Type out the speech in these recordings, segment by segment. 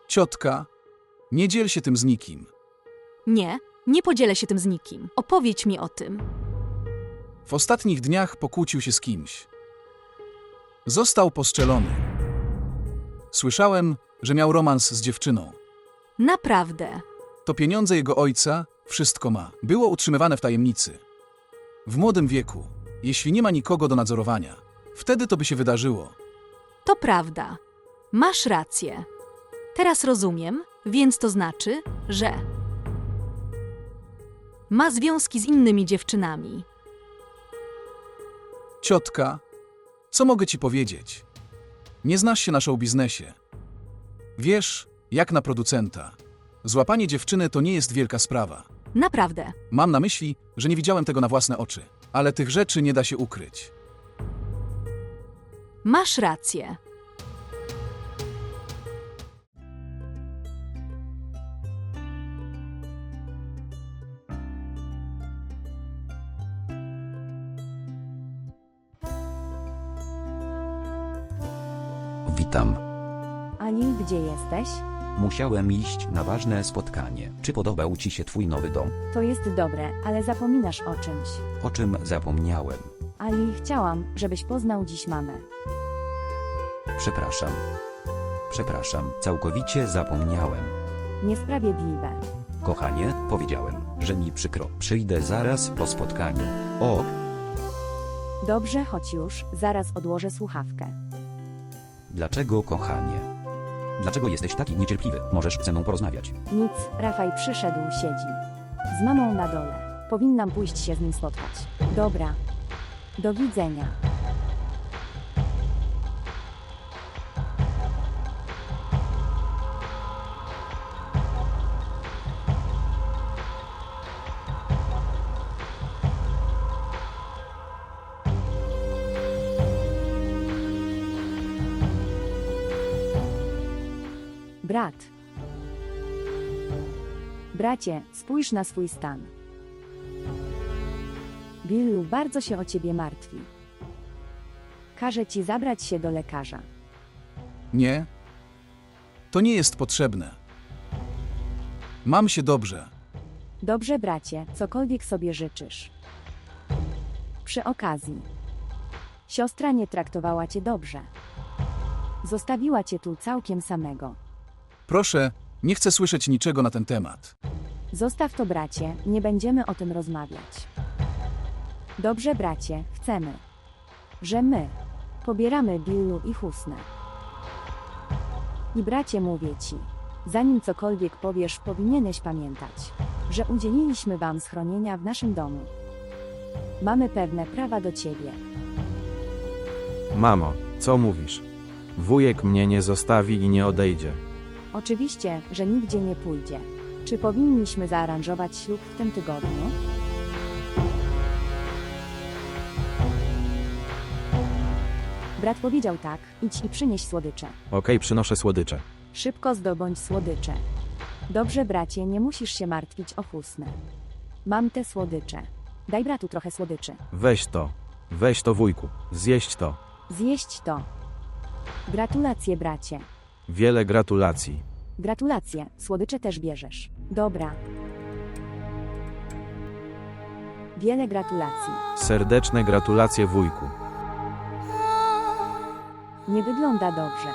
Ciotka, nie dziel się tym z nikim. Nie, nie podzielę się tym z nikim. Opowiedz mi o tym. W ostatnich dniach pokłócił się z kimś. Został postrzelony. Słyszałem, że miał romans z dziewczyną. Naprawdę. To pieniądze jego ojca, wszystko ma. Było utrzymywane w tajemnicy. W młodym wieku, jeśli nie ma nikogo do nadzorowania, wtedy to by się wydarzyło. To prawda. Masz rację. Teraz rozumiem, więc to znaczy, że ma związki z innymi dziewczynami. Ciotka, co mogę ci powiedzieć? Nie znasz się na showbiznesie. Wiesz, jak na producenta. Złapanie dziewczyny to nie jest wielka sprawa. Naprawdę. Mam na myśli, że nie widziałem tego na własne oczy. Ale tych rzeczy nie da się ukryć. Masz rację. Witam. Ali, gdzie jesteś? Musiałem iść na ważne spotkanie. Czy podobał ci się twój nowy dom? To jest dobre, ale zapominasz o czymś. O czym zapomniałem? Ali, chciałam, żebyś poznał dziś mamę. Przepraszam. Przepraszam, całkowicie zapomniałem. Niesprawiedliwe. Kochanie, powiedziałem, że mi przykro. Przyjdę zaraz po spotkaniu. O, Dobrze, chodź już, zaraz odłożę słuchawkę. dlaczego kochanie? Dlaczego jesteś taki niecierpliwy? Możesz ze mną porozmawiać. Nic, Rafał przyszedł, siedzi. Z mamą na dole. Powinnam pójść się z nim spotkać. Dobra. Do widzenia. Brat. Bracie, spójrz na swój stan. Billu bardzo się o ciebie martwi. Każe ci zabrać się do lekarza. Nie? To nie jest potrzebne. Mam się dobrze. Dobrze, bracie, cokolwiek sobie życzysz. Przy okazji. Siostra nie traktowała cię dobrze. Zostawiła cię tu całkiem samego. Proszę, nie chcę słyszeć niczego na ten temat. Zostaw to, bracie, nie będziemy o tym rozmawiać. Dobrze, bracie, chcemy, że my pobieramy Billu i Husnę. I bracie, mówię ci, zanim cokolwiek powiesz, powinieneś pamiętać, że udzieliliśmy wam schronienia w naszym domu. Mamy pewne prawa do ciebie. Mamo, co mówisz? Wujek mnie nie zostawi i nie odejdzie. Oczywiście, że nigdzie nie pójdzie. Czy powinniśmy zaaranżować ślub w tym tygodniu? Brat powiedział tak, idź i przynieś słodycze. Okej, przynoszę słodycze. Szybko zdobądź słodycze. Dobrze, bracie, nie musisz się martwić o Husnę. Mam te słodycze. Daj bratu trochę słodyczy. Weź to wujku, zjeść to. Zjeść to. Gratulacje, bracie. Wiele gratulacji. Gratulacje, słodycze też bierzesz. Dobra. Wiele gratulacji. Serdeczne gratulacje wujku. Nie wygląda dobrze.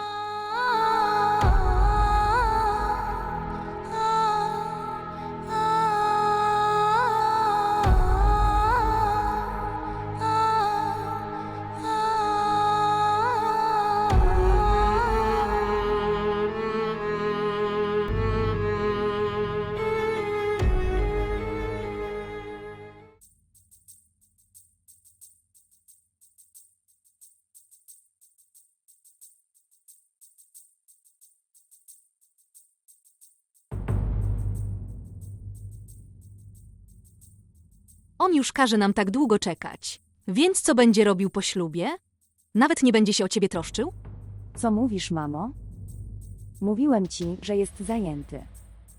On już każe nam tak długo czekać. Więc co będzie robił po ślubie? Nawet nie będzie się o ciebie troszczył? Co mówisz, mamo? Mówiłem ci, że jest zajęty.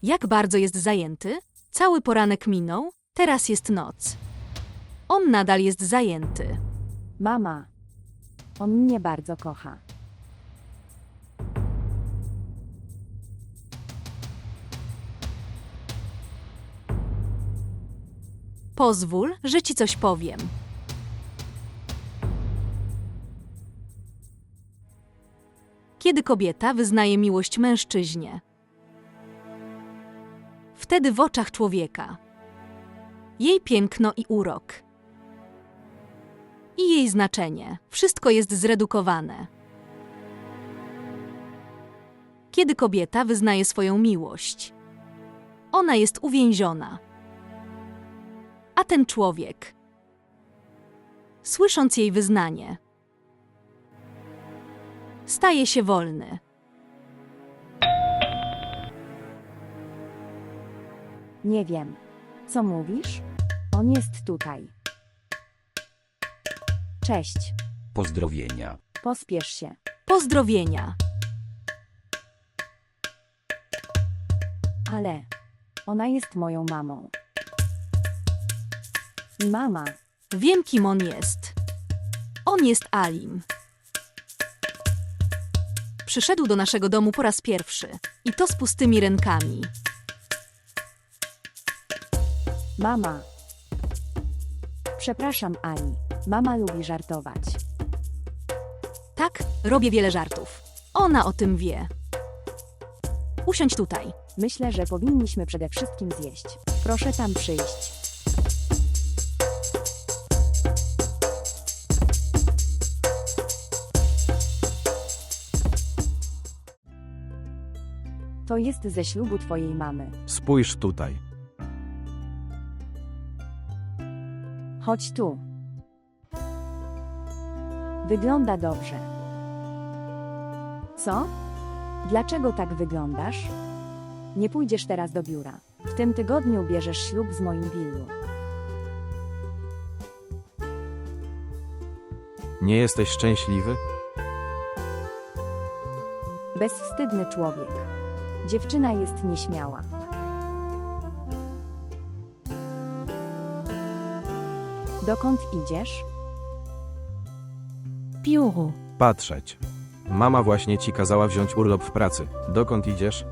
Jak bardzo jest zajęty? Cały poranek minął, teraz jest noc. On nadal jest zajęty. Mama. On mnie bardzo kocha. Pozwól, że ci coś powiem. Kiedy kobieta wyznaje miłość mężczyźnie, wtedy w oczach człowieka jej piękno i urok i jej znaczenie, wszystko jest zredukowane. Kiedy kobieta wyznaje swoją miłość, ona jest uwięziona. A ten człowiek, słysząc jej wyznanie, staje się wolny. Nie wiem. Co mówisz? On jest tutaj. Cześć. Pozdrowienia. Pospiesz się. Pozdrowienia. Ale ona jest moją mamą. I mama. Wiem, kim on jest. On jest Alim. Przyszedł do naszego domu po raz pierwszy. I to z pustymi rękami. Mama. Przepraszam, Ali. Mama lubi żartować. Tak, robię wiele żartów. Ona o tym wie. Usiądź tutaj. Myślę, że powinniśmy przede wszystkim zjeść. Proszę tam przyjść. To jest ze ślubu twojej mamy. Spójrz tutaj. Chodź tu. Wygląda dobrze. Co? Dlaczego tak wyglądasz? Nie pójdziesz teraz do biura. W tym tygodniu bierzesz ślub z moim Billu. Nie jesteś szczęśliwy? Bezwstydny człowiek. Dziewczyna jest nieśmiała. Dokąd idziesz? Biuro. Patrzeć. Mama właśnie ci kazała wziąć urlop w pracy. Dokąd idziesz?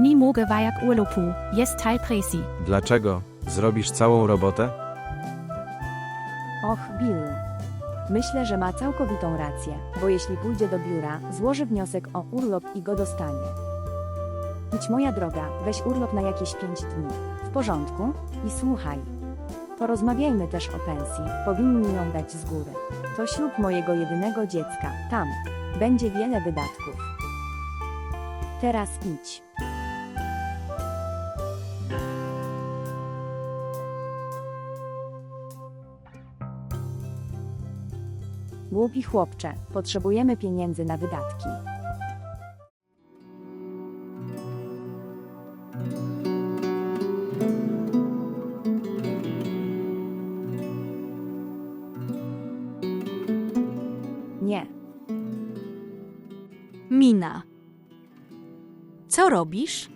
Nie mogę jak urlopu, jest Teil Presi. Dlaczego? Zrobisz całą robotę? Och, Billu. Myślę, że ma całkowitą rację, bo jeśli pójdzie do biura, złoży wniosek o urlop i go dostanie. Idź, moja droga, weź urlop na jakieś 5 dni. W porządku? I słuchaj. Porozmawiajmy też o pensji, powinni ją dać z góry. To ślub mojego jedynego dziecka, tam. Będzie wiele wydatków. Teraz idź. Głupi chłopcze, potrzebujemy pieniędzy na wydatki. Nie. Mina. Co robisz?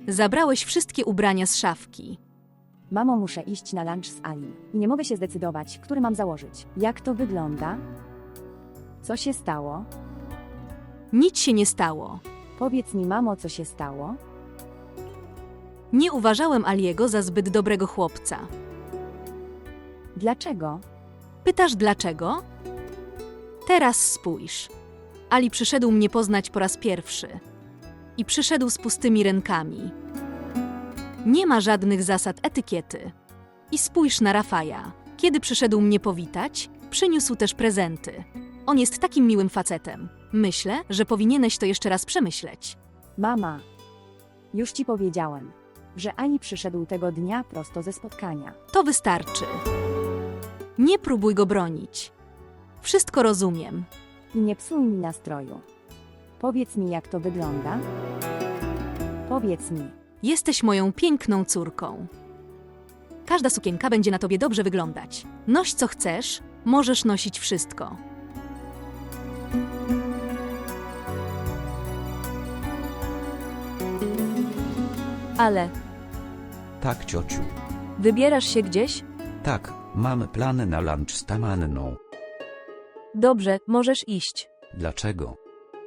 Zabrałeś wszystkie ubrania z szafki. Mamo, muszę iść na lunch z Alim. I nie mogę się zdecydować, który mam założyć. Jak to wygląda? Co się stało? Nic się nie stało. Powiedz mi, mamo, co się stało? Nie uważałem Aliego za zbyt dobrego chłopca. Dlaczego? Pytasz dlaczego? Teraz spójrz. Ali przyszedł mnie poznać po raz pierwszy. I przyszedł z pustymi rękami. Nie ma żadnych zasad etykiety. I spójrz na Rafaja. Kiedy przyszedł mnie powitać, przyniósł też prezenty. On jest takim miłym facetem. Myślę, że powinieneś to jeszcze raz przemyśleć. Mama. Już ci powiedziałem, że Ali przyszedł tego dnia prosto ze spotkania. To wystarczy. Nie próbuj go bronić. Wszystko rozumiem. I nie psuj mi nastroju. Powiedz mi, jak to wygląda? Powiedz mi. Jesteś moją piękną córką. Każda sukienka będzie na tobie dobrze wyglądać. Noś co chcesz, możesz nosić wszystko. Ale Tak, ciociu. wybierasz się gdzieś? Tak, mam plany na lunch z Tamanną. Dobrze, możesz iść. Dlaczego?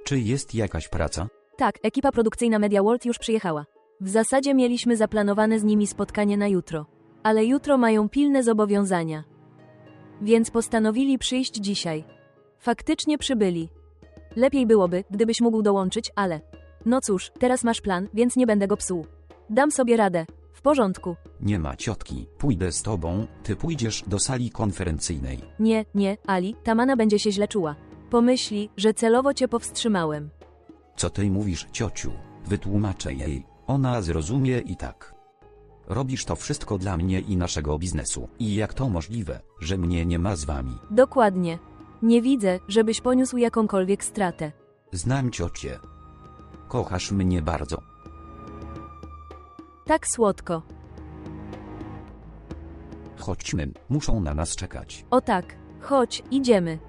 Czy jest jakaś praca? Tak, ekipa produkcyjna Media World już przyjechała. W zasadzie mieliśmy zaplanowane z nimi spotkanie na jutro. Ale jutro mają pilne zobowiązania. Więc postanowili przyjść dzisiaj. Faktycznie przybyli. Lepiej byłoby, gdybyś mógł dołączyć, ale... No cóż, teraz masz plan, więc nie będę go psuł. Dam sobie radę. W porządku. Nie ma ciotki, pójdę z tobą, ty pójdziesz do sali konferencyjnej. Nie, Ali, Tamana będzie się źle czuła. Pomyśli, że celowo cię powstrzymałem. Co ty mówisz, ciociu? Wytłumaczę jej, ona zrozumie i tak. Robisz to wszystko dla mnie i naszego biznesu. I jak to możliwe, że mnie nie ma z wami? Dokładnie. Nie widzę, żebyś poniósł jakąkolwiek stratę. Znam ciocię. Kochasz mnie bardzo. Tak słodko. Chodźmy, muszą na nas czekać. O tak, chodź, idziemy.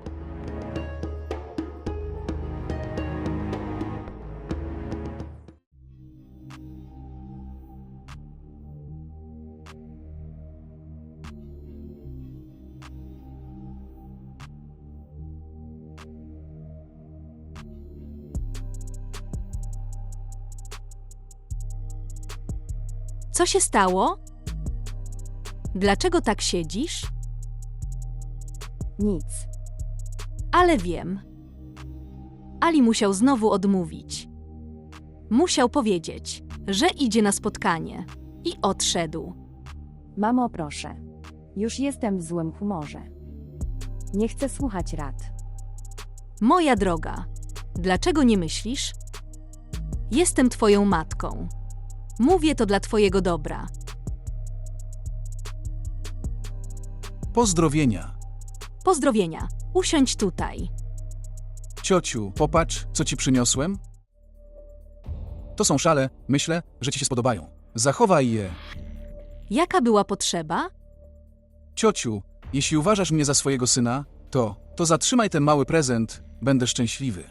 Co się stało? Dlaczego tak siedzisz? Nic. Ale wiem. Ali musiał znowu odmówić. Musiał powiedzieć, że idzie na spotkanie. I odszedł. Mamo, proszę. Już jestem w złym humorze. Nie chcę słuchać rad. Moja droga, dlaczego nie myślisz? Jestem twoją matką. Mówię to dla twojego dobra. Pozdrowienia. Pozdrowienia. Usiądź tutaj. Ciociu, popatrz, co ci przyniosłem. To są szale, myślę, że ci się spodobają. Zachowaj je. Jaka była potrzeba? Ciociu, jeśli uważasz mnie za swojego syna, to zatrzymaj ten mały prezent, będę szczęśliwy.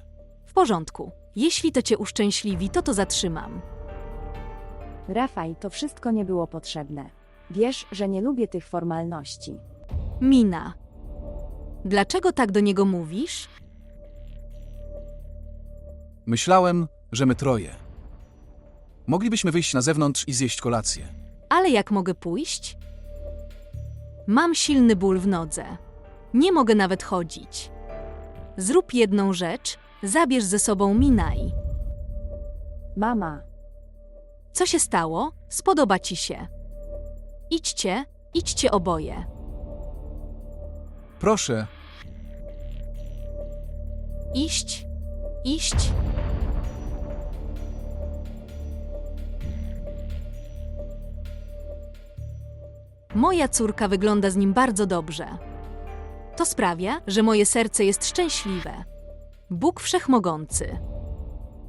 W porządku. Jeśli to cię uszczęśliwi, to zatrzymam. Rafał, to wszystko nie było potrzebne. Wiesz, że nie lubię tych formalności. Mina. Dlaczego tak do niego mówisz? Myślałem, że my troje. Moglibyśmy wyjść na zewnątrz i zjeść kolację. Ale jak mogę pójść? Mam silny ból w nodze. Nie mogę nawet chodzić. Zrób jedną rzecz, zabierz ze sobą Minai. Mama, Co się stało? Spodoba ci się. Idźcie oboje. Proszę, Iść. Moja córka wygląda z nim bardzo dobrze. To sprawia, że moje serce jest szczęśliwe. Bóg Wszechmogący.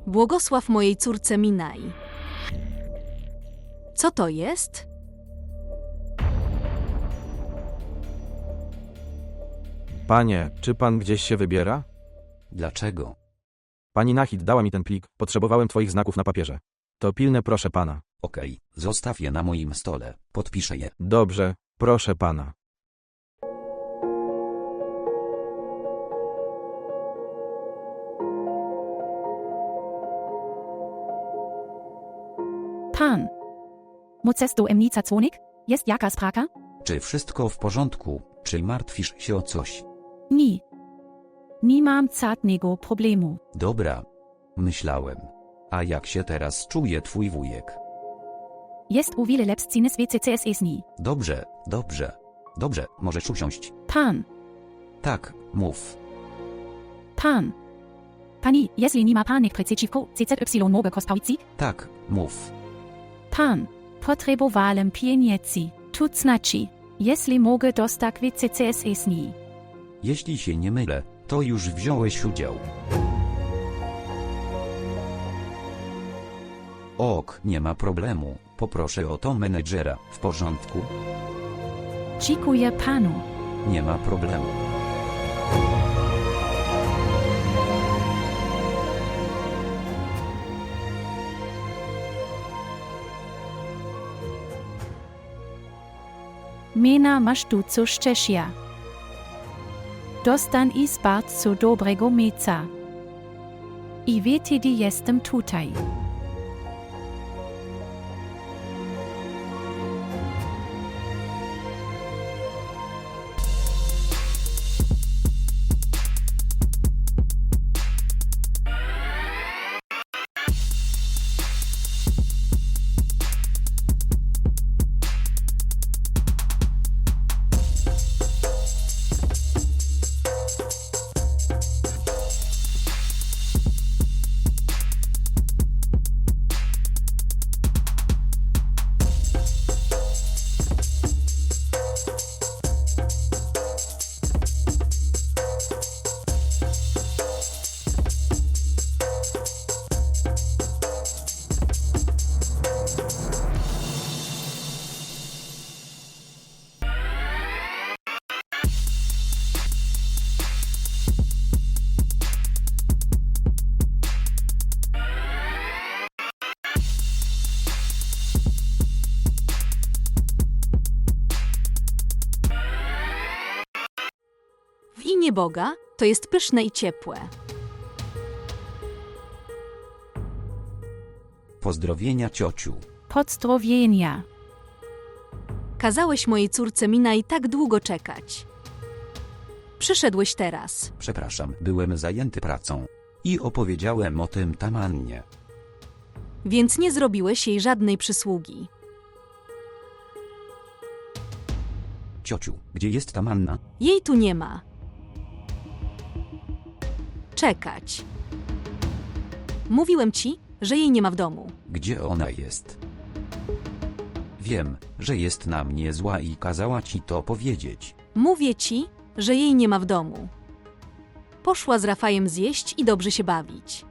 Błogosław mojej córce Minai. Co to jest? Panie, czy pan gdzieś się wybiera? Dlaczego? Pani Nahid dała mi ten plik, potrzebowałem twoich znaków na papierze. To pilne, proszę pana. Okej, zostaw je na moim stole, podpiszę je. Dobrze, proszę pana. Pan. Musst du im Nizazonik? Jest jaka spraka? Czy wszystko w porządku, czy martwisz się o coś? Nie. Nie mam żadnego problemu. Dobra. Myślałem. A jak się teraz czuje twój wujek? Jest u wiele lepszines WCCS nie. Dobrze, możesz usiąść. Pan. Tak, mów. Pan. Pani, jeśli nie ma pan przeciwko CZY mogę kospaucji? Tak, mów. Pan. Potrzebowałem pieniędzy. To znaczy, jeśli mogę dostać WCCS nie. Jeśli się nie mylę, to już wziąłeś udział. Ok, nie ma problemu. Poproszę o to menedżera. W porządku? Dziękuję panu. Nie ma problemu. Mena masz tu co szczęścia. Dostan i z bardzo dobrego miejsca. I wtedy jestem tutaj. imię Boga to jest pyszne i ciepłe. Pozdrowienia ciociu. Pozdrowienia. Kazałeś mojej córce Minaj tak długo czekać. Przyszedłeś teraz. Przepraszam, byłem zajęty pracą. I opowiedziałem o tym Tamannie. Więc nie zrobiłeś jej żadnej przysługi. Ciociu, gdzie jest Tamanna? Jej tu nie ma. Czekać. Mówiłem ci, że jej nie ma w domu. Gdzie ona jest? Wiem, że jest na mnie zła i kazała ci to powiedzieć. Mówię ci, że jej nie ma w domu. Poszła z Rafajem zjeść i dobrze się bawić.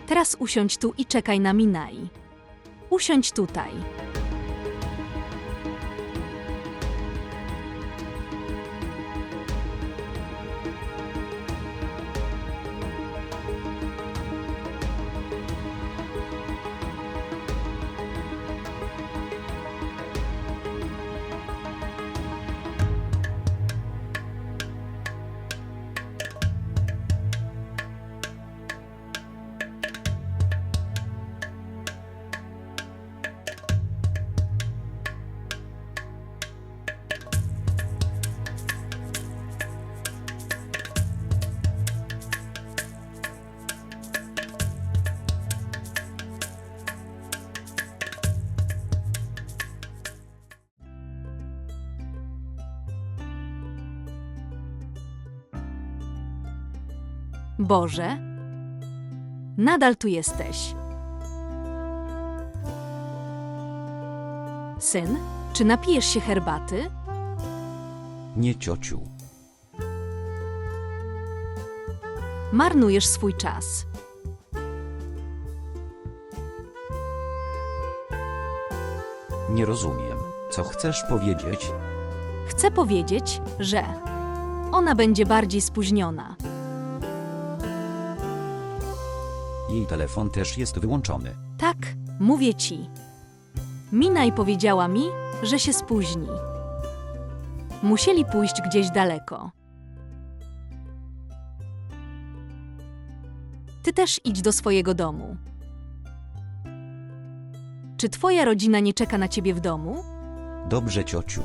Teraz usiądź tu i czekaj na Minaj. Usiądź tutaj. Boże, nadal tu jesteś. Syn, czy napijesz się herbaty? Nie ciociu. Marnujesz swój czas. Nie rozumiem, co chcesz powiedzieć? Chcę powiedzieć, że ona będzie bardziej spóźniona. Jej telefon też jest wyłączony. Tak, mówię ci. Minaj powiedziała mi, że się spóźni. Musieli pójść gdzieś daleko. Ty też idź do swojego domu. Czy twoja rodzina nie czeka na ciebie w domu? Dobrze, ciociu.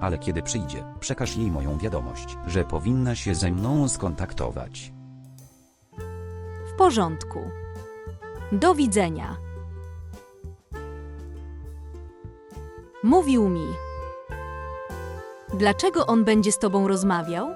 Ale kiedy przyjdzie, przekaż jej moją wiadomość, że powinna się ze mną skontaktować. W porządku. Do widzenia. Mówił mi. Dlaczego on będzie z tobą rozmawiał?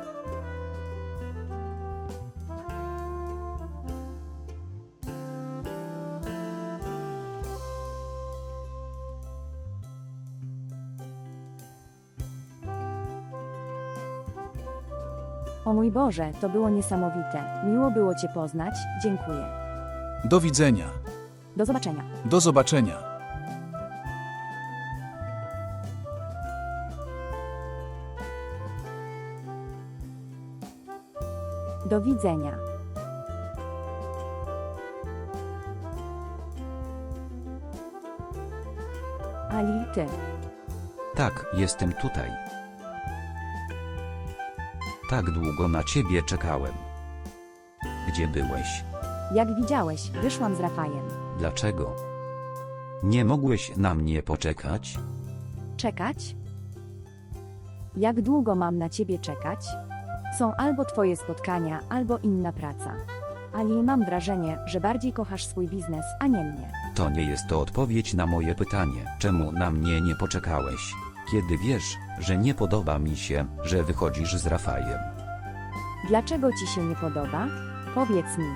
O mój Boże, to było niesamowite. Miło było Cię poznać, dziękuję. Do widzenia. Do zobaczenia. Do zobaczenia. Do widzenia. Ali, ty. Tak, jestem tutaj. Tak długo na ciebie czekałem. Gdzie byłeś? Jak widziałeś, wyszłam z Rafajem. Dlaczego? Nie mogłeś na mnie poczekać? Czekać? Jak długo mam na ciebie czekać? Są albo twoje spotkania, albo inna praca. Ali, mam wrażenie, że bardziej kochasz swój biznes, a nie mnie. To nie jest to odpowiedź na moje pytanie. Czemu na mnie nie poczekałeś? Kiedy wiesz, że nie podoba mi się, że wychodzisz z Rafajem. Dlaczego ci się nie podoba? Powiedz mi.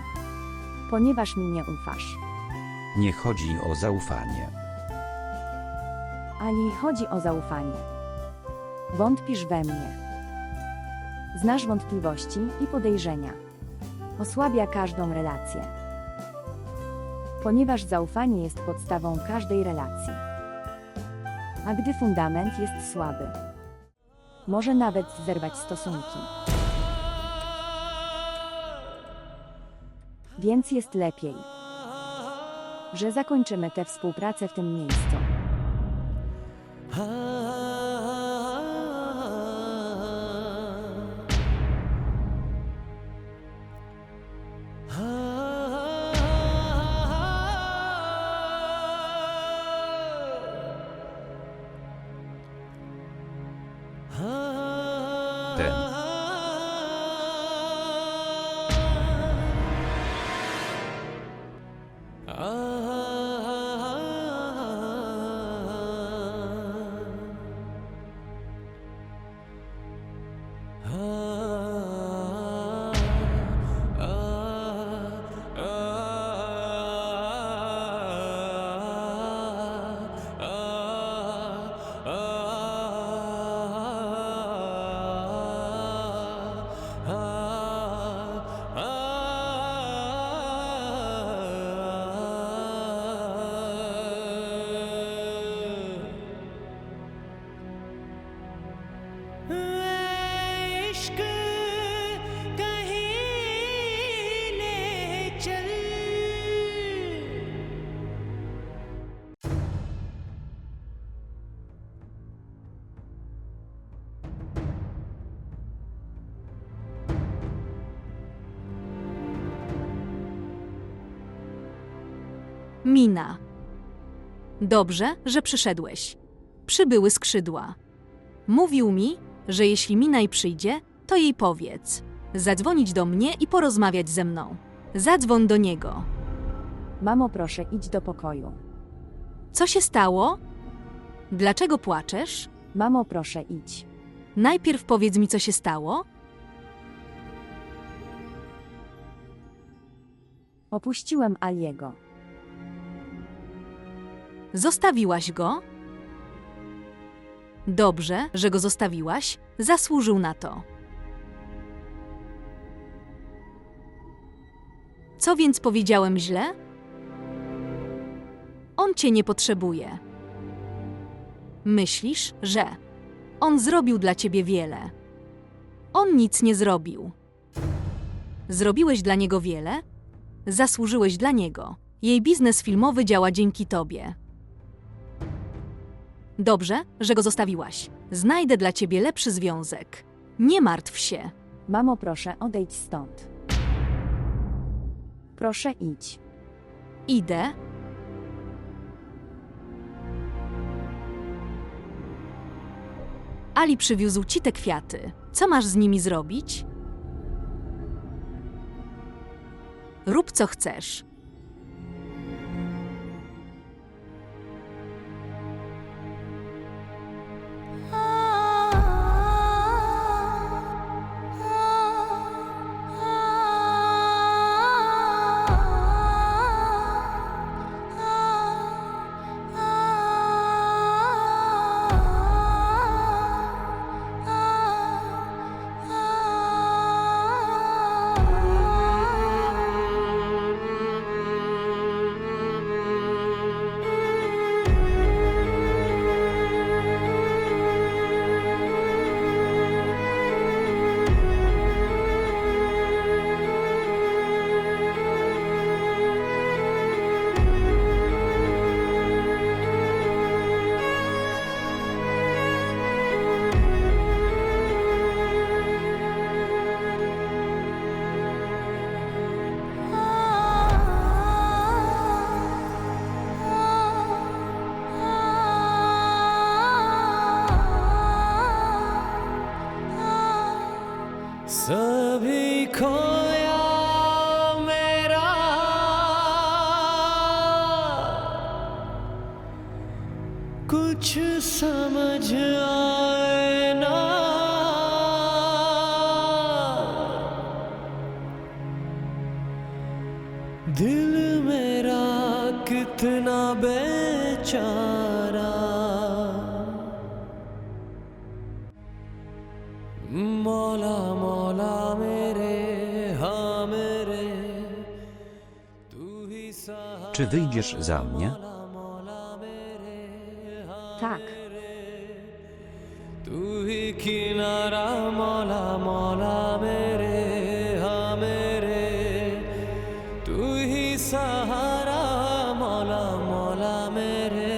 Ponieważ mi nie ufasz. Nie chodzi o zaufanie. Ali, chodzi o zaufanie. Wątpisz we mnie. Znasz wątpliwości i podejrzenia. Osłabia każdą relację. Ponieważ zaufanie jest podstawą każdej relacji. A gdy fundament jest słaby, może nawet zerwać stosunki. Więc jest lepiej, że zakończymy tę współpracę w tym miejscu. Ten. इश्क कहीं ले चल Mina. Dobrze, że przyszedłeś. Przybyły skrzydła. Mówił mi, że jeśli Minaj przyjdzie, to jej powiedz. Zadzwonić do mnie i porozmawiać ze mną. Zadzwoń do niego. Mamo, proszę, idź do pokoju. Co się stało? Dlaczego płaczesz? Mamo, proszę, idź. Najpierw powiedz mi, co się stało. Opuściłem Aliego. Zostawiłaś go? Dobrze, że go zostawiłaś. Zasłużył na to. Co więc powiedziałem źle? On cię nie potrzebuje. Myślisz, że on zrobił dla ciebie wiele. On nic nie zrobił. Zrobiłeś dla niego wiele? Zasłużyłeś dla niego. Jej biznes filmowy działa dzięki tobie. Dobrze, że go zostawiłaś. Znajdę dla ciebie lepszy związek. Nie martw się. Mamo, proszę, odejdź stąd. Proszę, idź. Idę. Ali przywiózł ci te kwiaty. Co masz z nimi zrobić? Rób co chcesz. सभी खोया मेरा कुछ समझ आए ना दिल मेरा कितना बेचारा मौला मौला मेरे हाँ मेरे तू ही सहारा Czy wyjdziesz za mnie? मौला मेरे हाँ Tak. तू ही किनारा मौला मौला मेरे हाँ मेरे तू ही सहारा मौला मौला मेरे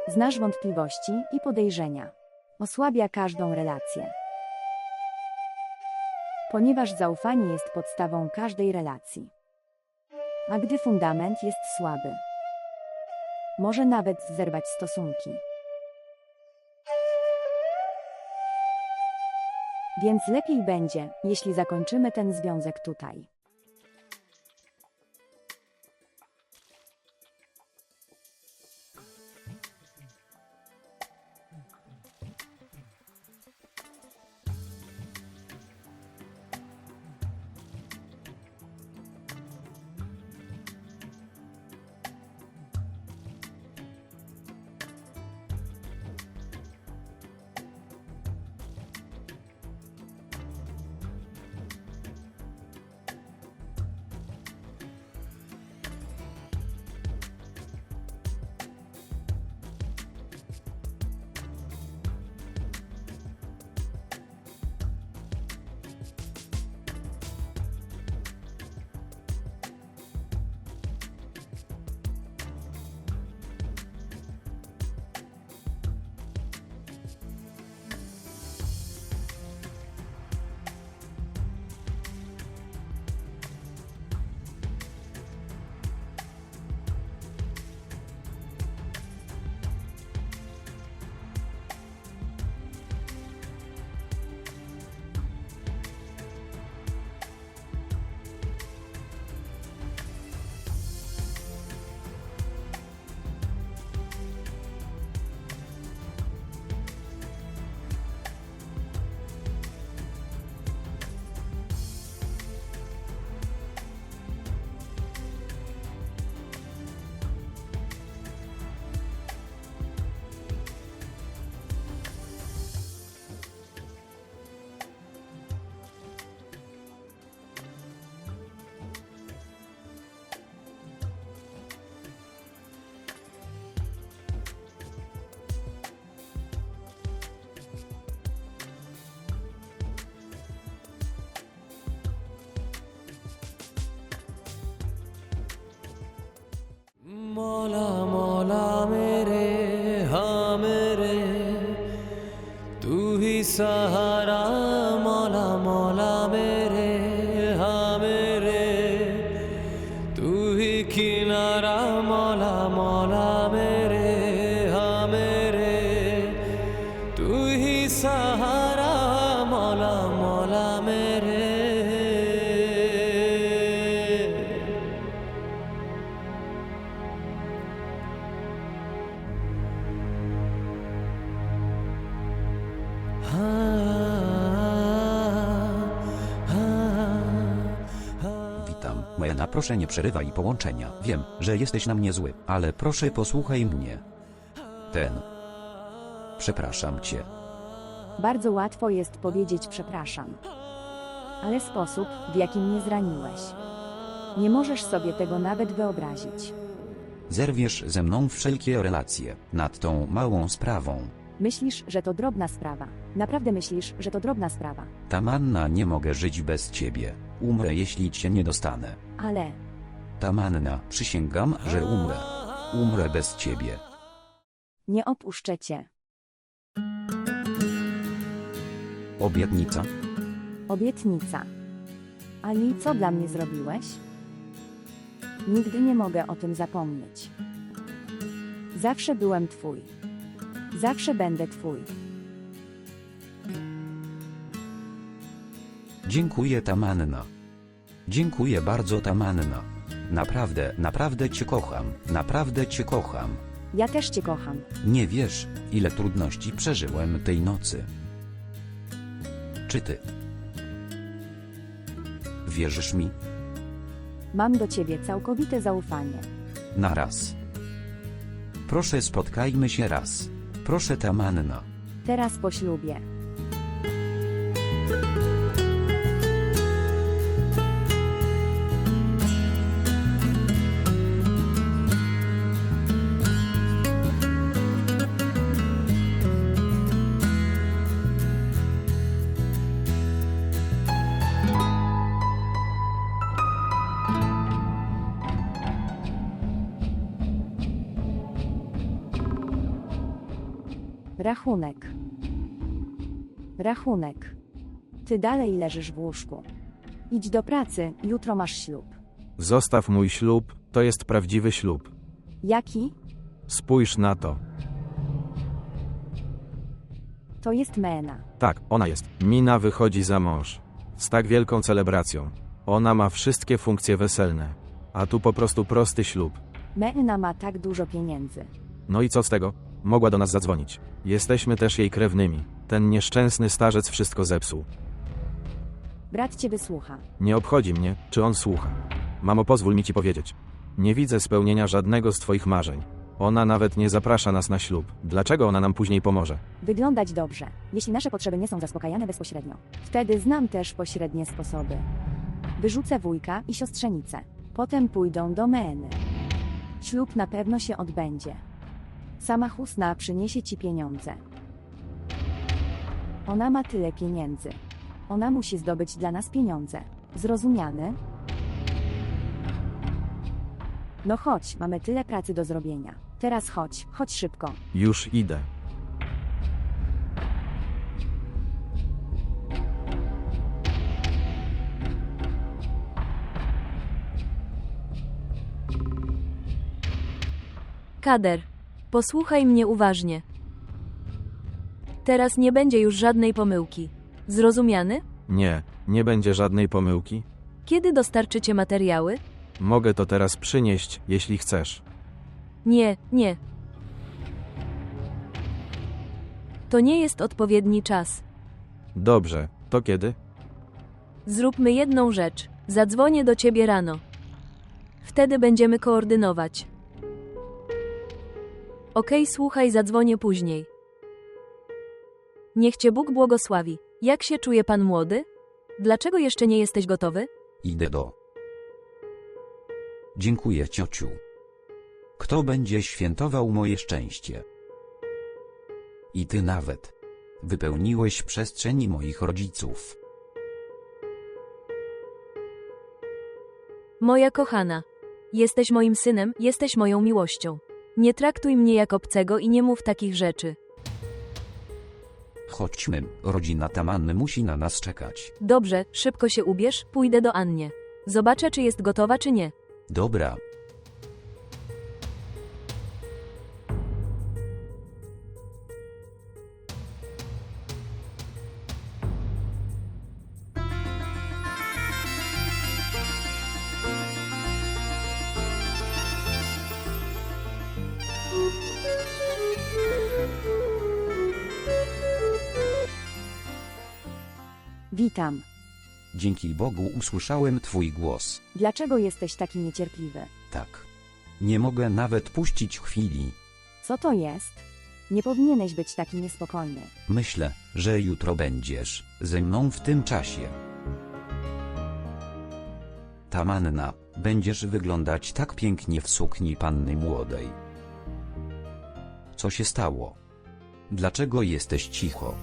Znasz wątpliwości i podejrzenia. Osłabia każdą relację. Ponieważ zaufanie jest podstawą każdej relacji. A gdy fundament jest słaby, może nawet zerwać stosunki. Więc lepiej będzie, jeśli zakończymy ten związek tutaj. मौला मौला मेरे हाँ मेरे तू ही सहारा मौला मौला मेरे हाँ मेरे तू ही किनारा मौला मौला मेरे हाँ मेरे तू ही सहारा मौला मौला मेरे Witam, Mena, proszę nie przerywaj połączenia. Wiem, że jesteś na mnie zły, ale proszę posłuchaj mnie. Przepraszam cię. Bardzo łatwo jest powiedzieć przepraszam. Ale sposób, w jaki mnie zraniłeś. Nie możesz sobie tego nawet wyobrazić. Zerwiesz ze mną wszelkie relacje nad tą małą sprawą. Myślisz, że to drobna sprawa. Naprawdę myślisz, że to drobna sprawa. Tamanna, nie mogę żyć bez ciebie. Umrę, jeśli cię nie dostanę. Ale Tamanna, przysięgam, że umrę. Umrę bez ciebie. nie opuszczę cię. Obietnica? Obietnica. Ali, co dla mnie zrobiłeś? Nigdy nie mogę o tym zapomnieć. Zawsze byłem twój. Zawsze będę twój. Dziękuję, Tamanna. Dziękuję bardzo, Tamanna. Naprawdę, naprawdę cię kocham. Naprawdę cię kocham. Ja też cię kocham. Nie wiesz, ile trudności przeżyłem tej nocy. Czy ty wierzysz mi? Mam do ciebie całkowite zaufanie. Na raz. Proszę, spotkajmy się raz. Proszę, Tamanna. Teraz po ślubie. Rachunek. Rachunek. Ty dalej leżysz w łóżku. Idź do pracy, jutro masz ślub. Zostaw mój ślub, to jest prawdziwy ślub. Jaki? Spójrz na to. To jest Mena. Tak, ona jest. Mina wychodzi za mąż. Z tak wielką celebracją. Ona ma wszystkie funkcje weselne. A tu po prostu prosty ślub. Mena ma tak dużo pieniędzy. No i co z tego? Mogła do nas zadzwonić. Jesteśmy też jej krewnymi. Ten nieszczęsny starzec wszystko zepsuł. Brat cię wysłucha. Nie obchodzi mnie, czy on słucha. Mamo, pozwól mi ci powiedzieć. Nie widzę spełnienia żadnego z twoich marzeń. Ona nawet nie zaprasza nas na ślub. Dlaczego ona nam później pomoże? Wyglądać dobrze, jeśli nasze potrzeby nie są zaspokajane bezpośrednio. Wtedy znam też pośrednie sposoby. Wyrzucę wujka i siostrzenicę. Potem pójdą do Meny. Ślub na pewno się odbędzie. Sama Husna przyniesie ci pieniądze. Ona ma tyle pieniędzy. Ona musi zdobyć dla nas pieniądze. Zrozumiane? No chodź, mamy tyle pracy do zrobienia. Teraz chodź, chodź szybko. Już idę. Kader, posłuchaj mnie uważnie. Teraz nie będzie już żadnej pomyłki. Zrozumiany? Nie, nie będzie żadnej pomyłki. Kiedy dostarczycie materiały? Mogę to teraz przynieść, jeśli chcesz. Nie, nie. To nie jest odpowiedni czas. Dobrze, to kiedy? Zróbmy jedną rzecz. Zadzwonię do ciebie rano. Wtedy będziemy koordynować. Okej, słuchaj, zadzwonię później. Niech cię Bóg błogosławi. Jak się czuje pan młody? Dlaczego jeszcze nie jesteś gotowy? Idę do. Dziękuję, ciociu. Kto będzie świętował moje szczęście? I ty nawet. Wypełniłeś przestrzeni moich rodziców. Moja kochana. Jesteś moim synem, jesteś moją miłością. Nie traktuj mnie jak obcego i nie mów takich rzeczy. Chodźmy, rodzina Tamanny musi na nas czekać. Dobrze, szybko się ubierz, pójdę do Annie. Zobaczę, czy jest gotowa, czy nie. Dobra. Witam. Dzięki Bogu usłyszałem twój głos. Dlaczego jesteś taki niecierpliwy? Tak. Nie mogę nawet puścić chwili. Co to jest? Nie powinieneś być taki niespokojny. Myślę, że jutro będziesz ze mną w tym czasie. Tamanna, będziesz wyglądać tak pięknie w sukni panny młodej. Co się stało? Dlaczego jesteś cicho?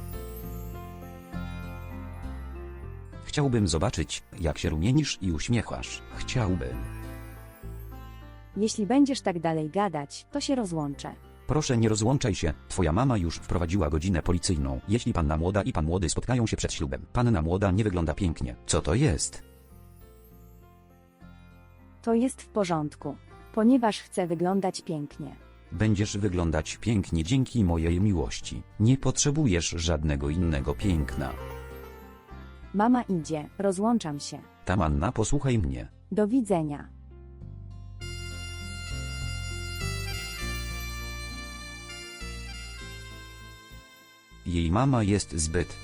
Chciałbym zobaczyć, jak się rumienisz i uśmiechasz. Chciałbym. Jeśli będziesz tak dalej gadać, to się rozłączę. Proszę, nie rozłączaj się, twoja mama już wprowadziła godzinę policyjną. Jeśli panna młoda i pan młody spotkają się przed ślubem, panna młoda nie wygląda pięknie. Co to jest? To jest w porządku, ponieważ chcę wyglądać pięknie. Będziesz wyglądać pięknie dzięki mojej miłości. Nie potrzebujesz żadnego innego piękna. Mama idzie, rozłączam się. Tamanna, posłuchaj mnie. Do widzenia. Jej mama jest zbyt